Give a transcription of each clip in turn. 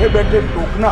बैठे बैठे टोकना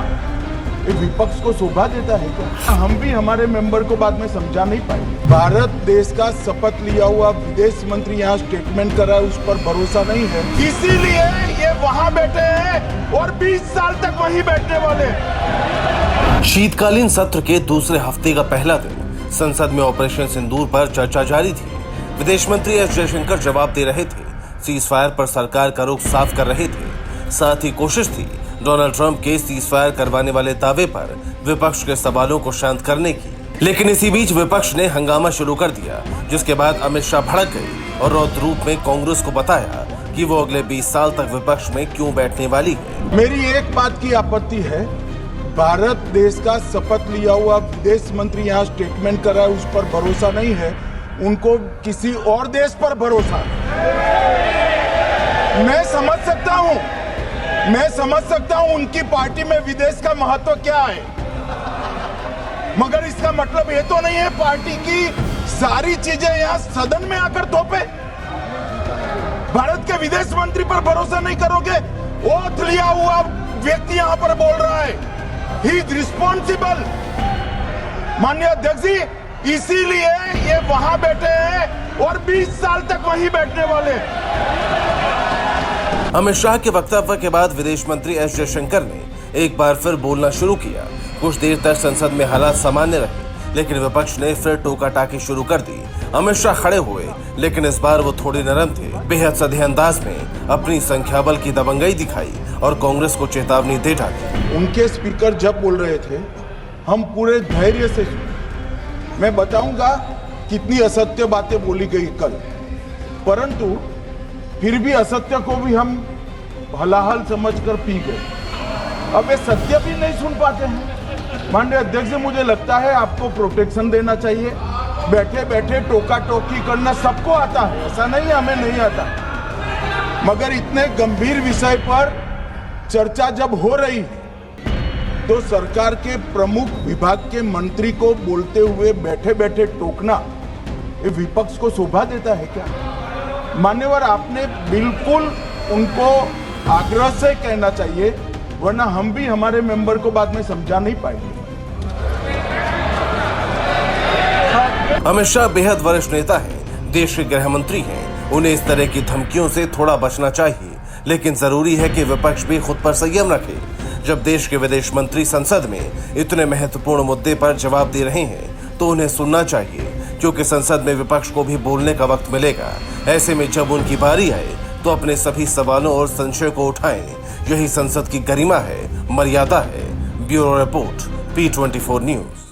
ये विपक्ष को शोभा देता है क्या? हम भी हमारे मेंबर को बाद में समझा नहीं पाए। भारत देश का शपथ लिया हुआ विदेश मंत्री यहाँ स्टेटमेंट कर रहा है, उस पर भरोसा नहीं है, इसीलिए ये वहाँ बैठे हैं और 20 साल तक वहीं बैठने वाले। शीतकालीन सत्र के दूसरे हफ्ते का पहला दिन संसद में ऑपरेशन सिंदूर पर चर्चा जारी थी। विदेश मंत्री एस जयशंकर जवाब दे रहे थे, सीज फायर पर सरकार का रुख साफ कर रहे थे। साथ ही कोशिश थी डोनाल्ड ट्रंप के सीज फायर करवाने वाले दावे पर विपक्ष के सवालों को शांत करने की। लेकिन इसी बीच विपक्ष ने हंगामा शुरू कर दिया, जिसके बाद अमित शाह भड़क गए और रौद्र रूप में कांग्रेस को बताया कि वो अगले 20 साल तक विपक्ष में क्यों बैठने वाली है। मेरी एक बात की आपत्ति है, भारत देश का शपथ लिया हुआ विदेश मंत्री यहाँ स्टेटमेंट कर रहा है, उस पर भरोसा नहीं है, उनको किसी और देश पर भरोसा है। मैं समझ सकता हूँ उनकी पार्टी में विदेश का महत्व क्या है, मगर इसका मतलब ये तो नहीं है पार्टी की सारी चीजें यहाँ सदन में आकर थोपे। भारत के विदेश मंत्री पर भरोसा नहीं करोगे? ओथ लिया हुआ व्यक्ति यहाँ पर बोल रहा है, ही इज रिस्पॉन्सिबल। माननीय अध्यक्ष जी, इसीलिए ये वहां बैठे हैं और 20 साल तक वहीं बैठने वाले। अमित शाह के वक्तव्य के बाद विदेश मंत्री एस जयशंकर ने एक बार फिर बोलना शुरू किया। कुछ देर तक संसद में हालात सामान्य रहे, लेकिन विपक्ष ने फिर टोका टाकी शुरू कर दी। अमित शाह खड़े हुए, लेकिन इस बार वो थोड़े नरम थे। बेहद सधे अंदाज में अपनी संख्या बल की दबंगई दिखाई और कांग्रेस को चेतावनी दे डाली। उनके स्पीकर जब बोल रहे थे, हम पूरे धैर्य से सुने। मैं बताऊंगा कितनी असत्य बातें बोली गई कल, परंतु फिर भी असत्य को भी हम हलाहल समझकर पी गए। अब ये सत्य भी नहीं सुन पाते हैं। माननीय अध्यक्ष, मुझे लगता है आपको प्रोटेक्शन देना चाहिए। बैठे बैठे टोका टोकी करना सबको आता है, ऐसा नहीं हमें नहीं आता, मगर इतने गंभीर विषय पर चर्चा जब हो रही है तो सरकार के प्रमुख विभाग के मंत्री को बोलते हुए बैठे बैठे टोकना ये विपक्ष को शोभा देता है क्या? मान्यवर, आपने बिल्कुल उनको आग्रह से कहना चाहिए, वरना हम भी हमारे मेंबर को बाद में समझा नहीं पाएंगे। अमित शाह बेहद वरिष्ठ नेता हैं, देश के गृह मंत्री हैं, उन्हें इस तरह की धमकियों से थोड़ा बचना चाहिए। लेकिन जरूरी है कि विपक्ष भी खुद पर संयम रखे। जब देश के विदेश मंत्री संसद में इतने महत्वपूर्ण मुद्दे पर जवाब दे रहे हैं तो उन्हें सुनना चाहिए, क्योंकि संसद में विपक्ष को भी बोलने का वक्त मिलेगा। ऐसे में जब उनकी बारी आए तो अपने सभी सवालों और संशय को उठाएं। यही संसद की गरिमा है, मर्यादा है। Bureau report, P24 news.